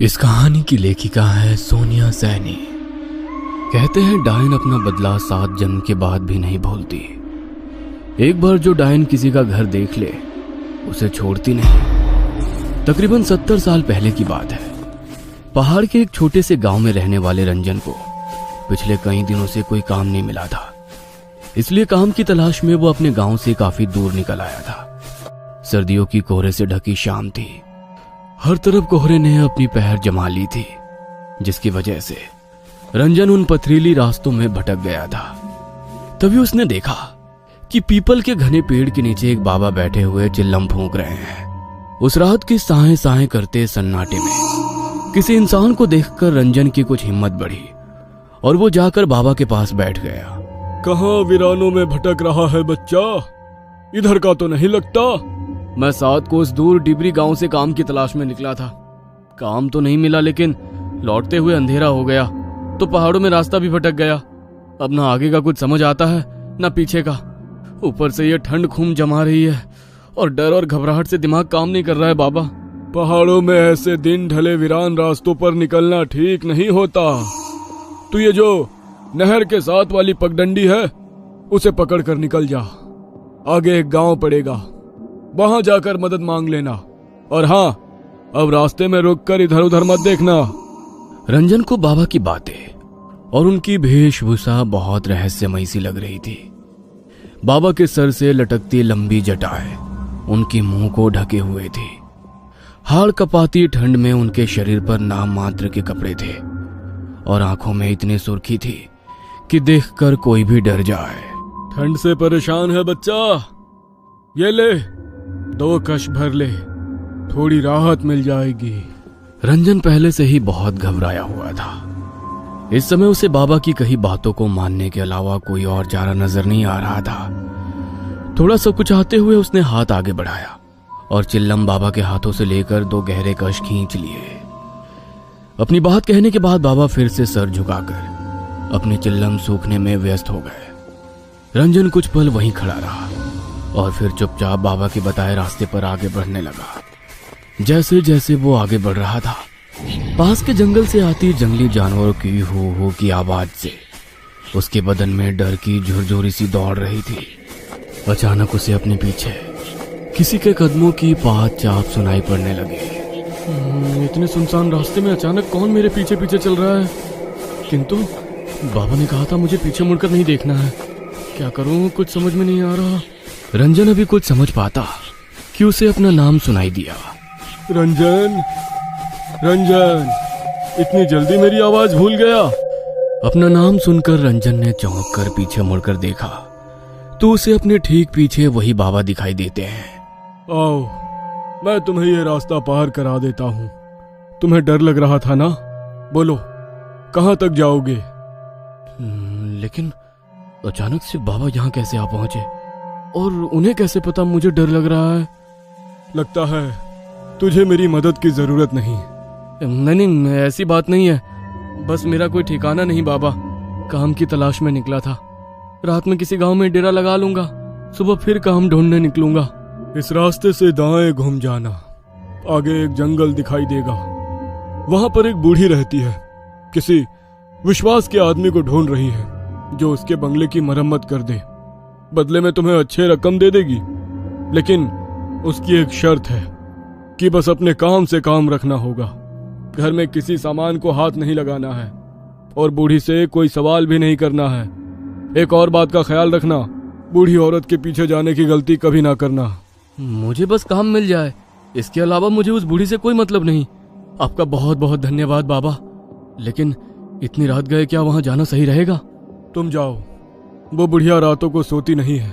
इस कहानी की लेखिका है सोनिया सैनी। कहते हैं डायन अपना बदला 7 जन्म के बाद भी नहीं भूलती। एक बार जो डायन किसी का घर देख ले उसे छोड़ती नहीं। तकरीबन 70 साल पहले की बात है। पहाड़ के एक छोटे से गांव में रहने वाले रंजन को पिछले कई दिनों से कोई काम नहीं मिला था, इसलिए काम की तलाश में वो अपने गांव से काफी दूर निकल आया था। सर्दियों की कोहरे से ढकी शाम थी। हर तरफ कोहरे ने अपनी पहर जमा ली थी, जिसकी वजह से रंजन उन पथरीली रास्तों में भटक गया था। तभी उसने देखा कि पीपल के घने पेड़ के नीचे एक बाबा बैठे हुए चिल्लम फूंक रहे हैं। उस रात के साए साए करते सन्नाटे में किसी इंसान को देखकर रंजन की कुछ हिम्मत बढ़ी और वो जाकर बाबा के पास बैठ गया। कहाँ वीरानों में भटक रहा है बच्चा? इधर का तो नहीं लगता। मैं 7 कोस दूर डिबरी गांव से काम की तलाश में निकला था। काम तो नहीं मिला, लेकिन लौटते हुए अंधेरा हो गया तो पहाड़ों में रास्ता भी भटक गया। अब ना आगे का कुछ समझ आता है ना पीछे का। ऊपर से ये ठंड खून जमा रही है और डर और घबराहट से दिमाग काम नहीं कर रहा है बाबा। पहाड़ों में ऐसे दिन ढले वीरान रास्तों पर निकलना ठीक नहीं होता। तू ये जो नहर के साथ वाली पगडंडी है उसे पकड़ कर निकल जा। आगे एक गांव पड़ेगा, वहां जाकर मदद मांग लेना। और हाँ, अब रास्ते में रुककर इधर उधर मत देखना। रंजन को बाबा की बातें और उनकी वेशभूषा बहुत रहस्यमयी सी लग रही थी। बाबा के सर से लटकती लंबी जटाएं उनके मुंह को ढके हुए थी। हाड़ कपाती ठंड में उनके शरीर पर नाम मात्र के कपड़े थे और आंखों में इतनी सुर्खी थी कि देखकर कोई भी डर जाए। ठंड से परेशान है बच्चा? ये ले, 2 कश भर ले, थोड़ी राहत मिल जाएगी। रंजन पहले से ही बहुत घबराया हुआ था। इस समय उसे बाबा की कही बातों को मानने के अलावा कोई और चारा नजर नहीं आ रहा था। थोड़ा सा कुचाते हुए उसने हाथ आगे बढ़ाया और चिल्लम बाबा के हाथों से लेकर 2 गहरे कश खींच लिए। अपनी बात कहने के बाद बाबा फिर से सर झुकाकर अपनी चिल्लम सूखने में व्यस्त हो गए। रंजन कुछ पल वहीं खड़ा रहा और फिर चुपचाप बाबा के बताए रास्ते पर आगे बढ़ने लगा। जैसे जैसे वो आगे बढ़ रहा था, पास के जंगल से आती जंगली जानवरों की हो की आवाज से उसके बदन में डर की झुरझुरी सी दौड़ रही थी। अचानक उसे अपने पीछे किसी के कदमों की पात चाप सुनाई पड़ने लगी। इतने सुनसान रास्ते में अचानक कौन मेरे पीछे पीछे चल रहा है? किंतु बाबा ने कहा था मुझे पीछे मुड़कर नहीं देखना है। क्या करूं, कुछ समझ में नहीं आ रहा। रंजन अभी कुछ समझ पाता कि उसे अपना नाम सुनाई दिया। रंजन, रंजन, इतनी जल्दी मेरी आवाज भूल गया? अपना नाम सुनकर रंजन ने चौंक कर पीछे मुड़कर देखा तो उसे अपने ठीक पीछे वही बाबा दिखाई देते हैं। आओ, मैं तुम्हें ये रास्ता पार करा देता हूँ। तुम्हें डर लग रहा था ना? बोलो, कहाँ तक जाओगे? लेकिन अचानक से बाबा यहाँ कैसे आ पहुंचे और उन्हें कैसे पता मुझे डर लग रहा है? लगता है तुझे मेरी मदद की जरूरत नहीं। नहीं, ऐसी बात नहीं है। बस मेरा कोई ठिकाना नहीं बाबा। काम की तलाश में निकला था। रात में किसी गांव में डेरा लगा लूंगा, सुबह फिर काम ढूंढने निकलूंगा। इस रास्ते से दाएं घूम जाना, आगे एक जंगल दिखाई देगा। वहां पर एक बूढ़ी रहती है। किसी विश्वास के आदमी को ढूंढ रही है जो उसके बंगले की मरम्मत कर दे। बदले में तुम्हें अच्छे रकम दे देगी, लेकिन उसकी एक शर्त है कि बस अपने काम से काम रखना होगा। घर में किसी सामान को हाथ नहीं लगाना है और बूढ़ी से कोई सवाल भी नहीं करना है। एक और बात का ख्याल रखना, बूढ़ी औरत के पीछे जाने की गलती कभी ना करना। मुझे बस काम मिल जाए, इसके अलावा मुझे उस बूढ़ी से कोई मतलब नहीं। आपका बहुत बहुत धन्यवाद बाबा, लेकिन इतनी रात गए क्या वहां जाना सही रहेगा? तुम जाओ, वो बुढ़िया रातों को सोती नहीं है।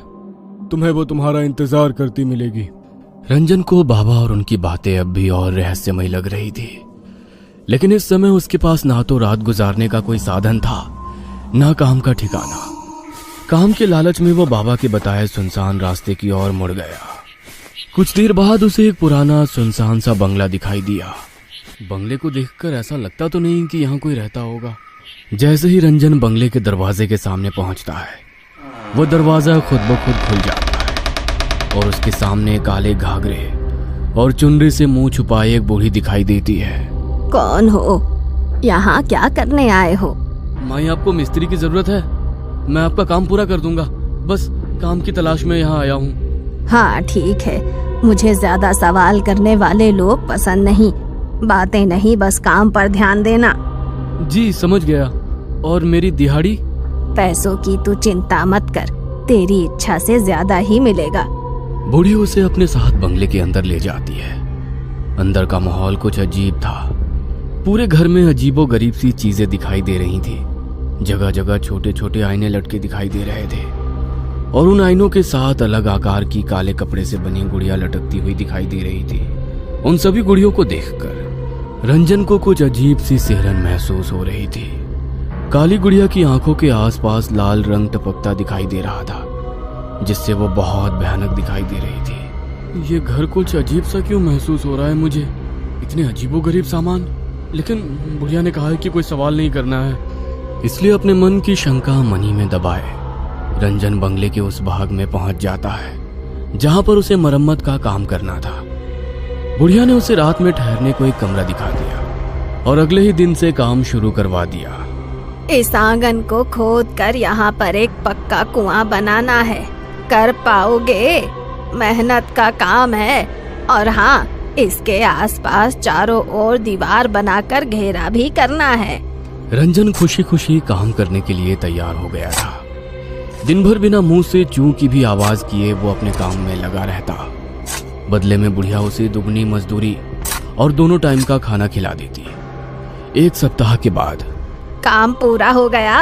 तुम्हें वो तुम्हारा इंतजार करती मिलेगी। रंजन को बाबा और उनकी बातें अब भी और रहस्यमयी लग रही थी, लेकिन इस समय उसके पास ना तो रात गुजारने का कोई साधन था, ना काम का ठिकाना। काम के लालच में वो बाबा के बताए सुनसान रास्ते की ओर मुड़ गया। कुछ देर बाद उसे एक पुराना सुनसान सा बंगला दिखाई दिया। बंगले को देखकर ऐसा लगता तो नहीं कि यहाँ कोई रहता होगा। जैसे ही रंजन बंगले के दरवाजे के सामने पहुंचता है, वो दरवाजा खुद ब खुद खुल जाता है और उसके सामने काले घाघरे और चुनरी से मुंह छुपाए एक बूढ़ी दिखाई देती है। कौन हो? यहाँ क्या करने आए हो? माई, आपको मिस्त्री की जरूरत है? मैं आपका काम पूरा कर दूंगा, बस काम की तलाश में यहाँ आया हूँ। हाँ ठीक है, मुझे ज्यादा सवाल करने वाले लोग पसंद नहीं। बातें नहीं, बस काम पर ध्यान देना। जी समझ गया। और मेरी दिहाड़ी? पैसों की तू चिंता मत कर, तेरी इच्छा से ज्यादा ही मिलेगा। बूढ़ी उसे अपने साथ बंगले के अंदर ले जाती है। अंदर का माहौल कुछ अजीब था। पूरे घर में अजीबो गरीब सी चीजें दिखाई दे रही थी। जगह जगह छोटे छोटे आईने लटके दिखाई दे रहे थे और उन आईनों के साथ अलग आकार की काले कपड़े से बनी गुड़िया लटकती हुई दिखाई दे रही थी। उन सभी गुड़ियों को देखकर रंजन को कुछ अजीब सी सिहरन महसूस हो रही थी। काली गुड़िया की आंखों के आसपास लाल रंग टपकता दिखाई दे रहा था, जिससे वो बहुत भयानक दिखाई दे रही थी। ये घर कुछ अजीब सा क्यों महसूस हो रहा है मुझे? इतने अजीबोगरीब सामान। लेकिन बुढ़िया ने कहा है कि कोई सवाल नहीं करना है, इसलिए अपने मन की शंका मन ही में दबाए रंजन बंगले के उस भाग में पहुंच जाता है जहां पर उसे मरम्मत का काम करना था। बुढ़िया ने उसे रात में ठहरने को एक कमरा दिखा दिया और अगले ही दिन से काम शुरू करवा दिया। इस आंगन को खोद कर यहाँ पर एक पक्का कुआं बनाना है। कर पाओगे? मेहनत का काम है। और हाँ, इसके आसपास चारों ओर दीवार बनाकर घेरा भी करना है। रंजन खुशी खुशी काम करने के लिए तैयार हो गया था। दिन भर बिना मुंह से चूं की भी आवाज किए वो अपने काम में लगा रहता। बदले में बुढ़िया उसे दुगनी मजदूरी और दोनों टाइम का खाना खिला देती। एक सप्ताह के बाद काम पूरा हो गया।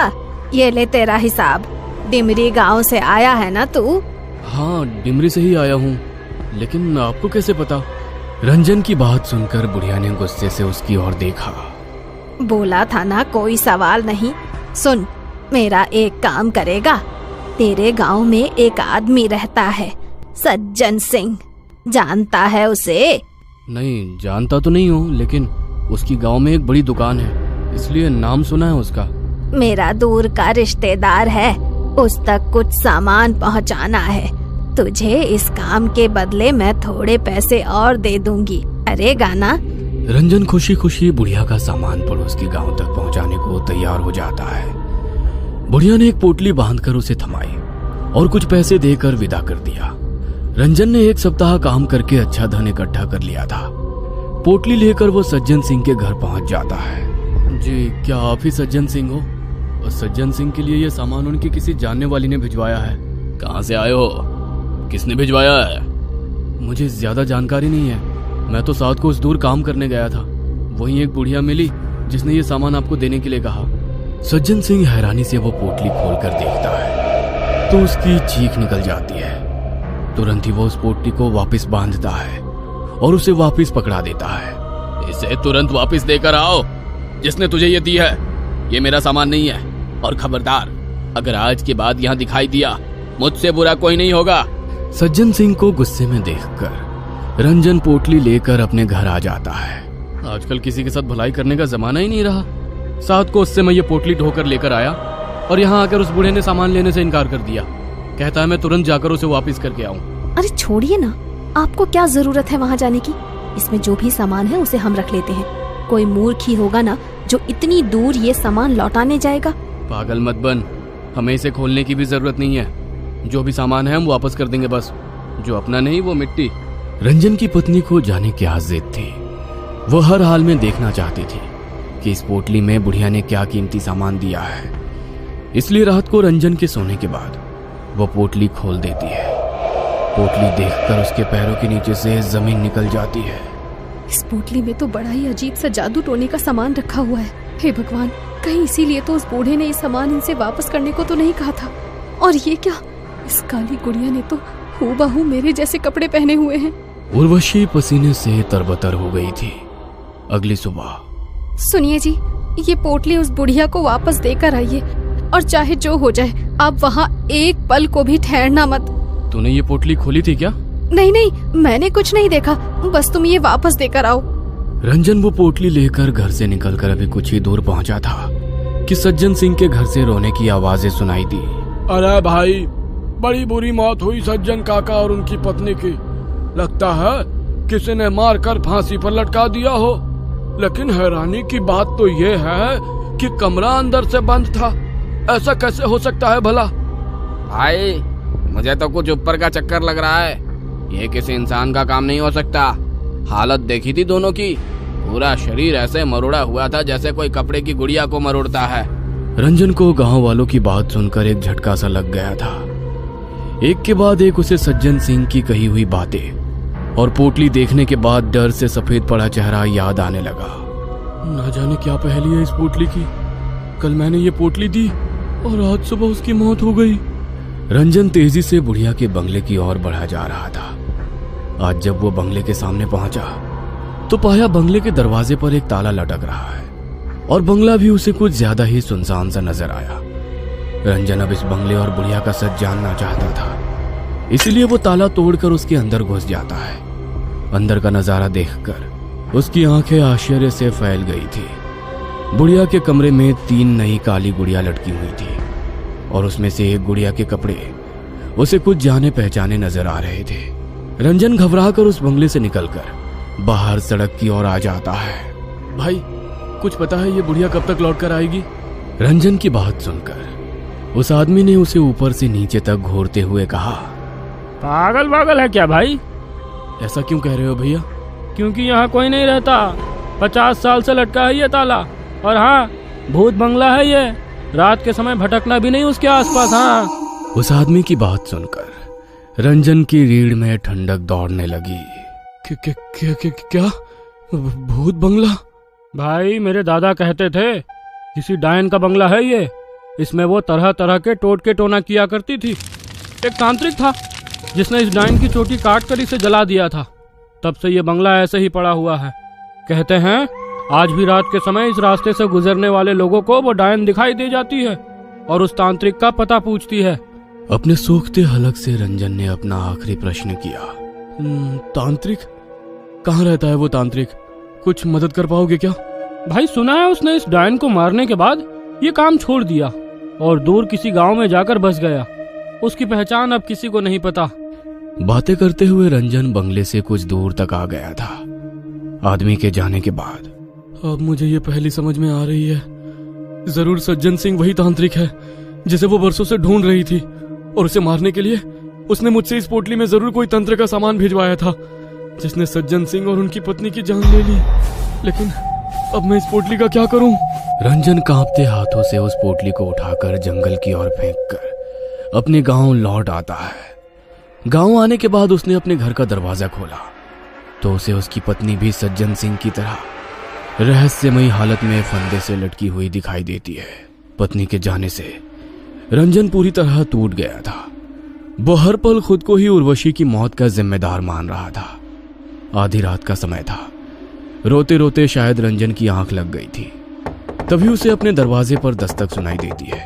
ये ले तेरा हिसाब। डिमरी गांव से आया है ना तू? हाँ, डिमरी से ही आया हूँ, लेकिन आपको कैसे पता? रंजन की बात सुनकर बुढ़िया ने गुस्से से उसकी ओर देखा। बोला था ना कोई सवाल नहीं। सुन, मेरा एक काम करेगा। तेरे गांव में एक आदमी रहता है, सज्जन सिंह। जानता है उसे? नहीं, जानता तो नहीं हूँ, लेकिन उसकी गांव में एक बड़ी दुकान है, इसलिए नाम सुना है उसका। मेरा दूर का रिश्तेदार है, उस तक कुछ सामान पहुंचाना है। तुझे इस काम के बदले मैं थोड़े पैसे और दे दूंगी। अरे गाना। रंजन खुशी खुशी बुढ़िया का सामान पड़ोस के गांव तक पहुंचाने को तैयार हो जाता है। बुढ़िया ने एक पोटली बांधकर उसे थमाई और कुछ पैसे देकर विदा कर दिया। रंजन ने एक सप्ताह काम करके अच्छा धन इकट्ठा कर लिया था। पोटली लेकर वो सज्जन सिंह के घर पहुंच जाता है। जी, क्या आप ही सज्जन सिंह हो? और सज्जन सिंह के लिए ये सामान उनकी किसी जानने वाली ने भिजवाया है। कहाँ से आए हो? किसने भिजवाया है? मुझे ज्यादा जानकारी नहीं है, मैं तो साथ को उस दूर काम करने गया था। वहीं एक बुढ़िया मिली जिसने ये सामान आपको देने के लिए कहा। सज्जन सिंह हैरानी से वो पोटली खोलकर देखता है तो उसकी चीख निकल जाती है। तुरंत ही वो उस पोटली को वापस बांधता है और उसे वापस पकड़ा देता है। इसे तुरंत वापस देकर आओ, जिसने तुझे ये दी है। ये मेरा सामान नहीं है, और खबरदार, अगर आज के बाद यहाँ दिखाई दिया, मुझसे बुरा कोई नहीं होगा। सज्जन सिंह को गुस्से में देखकर रंजन पोटली लेकर अपने घर आ जाता है। आजकल किसी के साथ भलाई करने का जमाना ही नहीं रहा। साथ को उससे मैं ये पोटली ढोकर लेकर आया और यहाँ आकर उस बूढ़े ने सामान लेने से इनकार कर दिया। कहता है मैं तुरंत जाकर उसे वापस करके आऊँ। अरे छोड़िए ना, आपको क्या जरूरत है वहाँ जाने की? इसमें जो भी सामान है उसे हम रख लेते हैं। कोई मूर्ख ही होगा ना जो इतनी दूर ये सामान लौटाने जाएगा। पागल मत बन, हमें इसे खोलने की भी जरूरत नहीं है। जो भी सामान है हम वापस कर देंगे, बस जो अपना नहीं वो मिट्टी। रंजन की पत्नी को जाने क्या जिद थी। वो हर हाल में देखना चाहती थी कि इस पोटली में बुढ़िया ने क्या कीमती सामान दिया है। इसलिए रात को रंजन के सोने के बाद वो पोटली खोल देती है। पोटली देखकर उसके पैरों के नीचे से जमीन निकल जाती है। इस पोटली में तो बड़ा ही अजीब सा जादू टोने का सामान रखा हुआ है। हे भगवान, कहीं इसीलिए तो उस बूढ़े ने ये सामान इनसे वापस करने को तो नहीं कहा था। और ये क्या, इस काली गुड़िया ने तो हूबहू मेरे जैसे कपड़े पहने हुए हैं। उर्वशी पसीने से तरबतर हो गई थी। अगली सुबह, सुनिए जी, ये पोटली उस बुढ़िया को वापस देकर आइए, और चाहे जो हो जाए आप वहाँ एक पल को भी ठहरना मत। तूने ये पोटली खोली थी क्या? नहीं नहीं, मैंने कुछ नहीं देखा, बस तुम ये वापस देकर आओ। रंजन वो पोटली लेकर घर से निकलकर अभी कुछ ही दूर पहुंचा था कि सज्जन सिंह के घर से रोने की आवाजें सुनाई दी। अरे भाई, बड़ी बुरी मौत हुई सज्जन काका और उनकी पत्नी की। लगता है किसी ने मारकर फांसी पर लटका दिया हो। लेकिन हैरानी की बात तो ये है कि कमरा अंदर से बंद था। ऐसा कैसे हो सकता है भला? भाई मुझे तो कुछ ऊपर का चक्कर लग रहा है। ये किसी इंसान का काम नहीं हो सकता। हालत देखी थी दोनों की, पूरा शरीर ऐसे मरोड़ा हुआ था जैसे कोई कपड़े की गुड़िया को मरोड़ता है। रंजन को गांव वालों की बात सुनकर एक झटका सा लग गया था। एक के बाद एक उसे सज्जन सिंह की कही हुई बातें और पोटली देखने के बाद डर से सफेद पड़ा चेहरा याद आने लगा। ना जाने क्या पहेली है इस पोटली की। कल मैंने ये पोटली दी और आज सुबह उसकी मौत हो गई। रंजन तेजी से बुढ़िया के बंगले की ओर बढ़ा जा रहा था। आज जब वो बंगले के सामने पहुंचा तो पाया बंगले के दरवाजे पर एक ताला लटक रहा है और बंगला भी उसे कुछ ज्यादा ही सुनसान सा नजर आया। रंजन अब इस बंगले और बुढ़िया का सच जानना चाहता था, इसलिए वो ताला तोड़कर उसके अंदर घुस जाता है। अंदर का नजारा देखकर उसकी आंखें आश्चर्य से फैल गई थी। बुढ़िया के कमरे में 3 नई काली गुड़िया लटकी हुई थी और उसमें से एक गुड़िया के कपड़े उसे कुछ जाने पहचाने नजर आ रहे थे। रंजन घबराकर उस बंगले से निकलकर बाहर सड़क की ओर आ जाता है। भाई कुछ पता है ये बुढ़िया कब तक लौट कर आएगी? रंजन की बात सुनकर उस आदमी ने उसे ऊपर से नीचे तक घूरते हुए कहा, पागल है क्या भाई? ऐसा क्यों कह रहे हो भैया? क्योंकि यहाँ कोई नहीं रहता। 50 साल से लटका है ये ताला। और हाँ, भूत बंगला है ये। रात के समय भटकना भी नहीं उसके आसपास। हाँ। उस आदमी की बात सुनकर रंजन की रीढ़ में ठंडक दौड़ने लगी। क्या? भूत बंगला? भाई मेरे दादा कहते थे किसी डायन का बंगला है ये। इसमें वो तरह तरह के टोटके टोना किया करती थी। एक तांत्रिक था जिसने इस डायन की चोटी काट कर इसे जला दिया था। तब से ये बंगला ऐसे ही पड़ा हुआ है। कहते हैं आज भी रात के समय इस रास्ते से गुजरने वाले लोगों को वो डायन दिखाई दे जाती है और उस तांत्रिक का पता पूछती है। अपने सूखते हलक से रंजन ने अपना आखिरी प्रश्न किया। तांत्रिक? कहाँ रहता है वो तांत्रिक? कुछ मदद कर पाओगे क्या? भाई सुना है उसने इस डायन को मारने के बाद ये काम छोड़ दिया और दूर किसी गांव में जाकर बस गया। उसकी पहचान अब किसी को नहीं पता। बातें करते हुए रंजन बंगले से कुछ दूर तक आ गया था। आदमी के जाने के बाद अब मुझे ये पहली समझ में आ रही है। जरूर सज्जन सिंह वही तांत्रिक है जिसे वो बरसों से ढूंढ रही थी और उसे मारने के लिए उसने मुझसे इस पोटली में जरूर कोई तंत्र का सामान भिजवाया था जिसने सज्जन सिंह और उनकी पत्नी की जान ले ली। लेकिन अब मैं इस पोटली का क्या करूं? रंजन कांपते हाथों से उस पोटली को उठाकर जंगल की ओर फेंककर अपने गांव लौट आता है। गांव आने के बाद उसने अपने घर का दरवाजा खोला तो उसे उसकी पत्नी भी सज्जन सिंह की तरह रहस्यमयी हालत में फंदे से लटकी हुई दिखाई देती है। पत्नी के जाने से रंजन पूरी तरह टूट गया था। वो हर पल खुद को ही उर्वशी की मौत का जिम्मेदार मान रहा था। आधी रात का समय था। रोते रोते शायद रंजन की आंख लग गई थी। तभी उसे अपने दरवाजे पर दस्तक सुनाई देती है।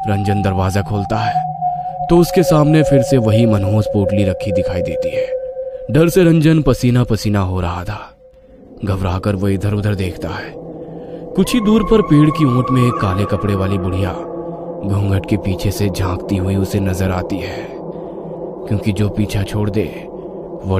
रंजन दरवाजा खोलता है तो उसके सामने फिर से वही मनहूस पोटली रखी दिखाई देती है। डर से रंजन पसीना पसीना हो रहा था। घबराकर वो इधर उधर देखता है। कुछ ही दूर पर पेड़ की ओट में एक काले कपड़े वाली बुढ़िया घूंघट के पीछे से झांकती हुई उसे नजर आती है, क्योंकि जो पीछा छोड़ दे वो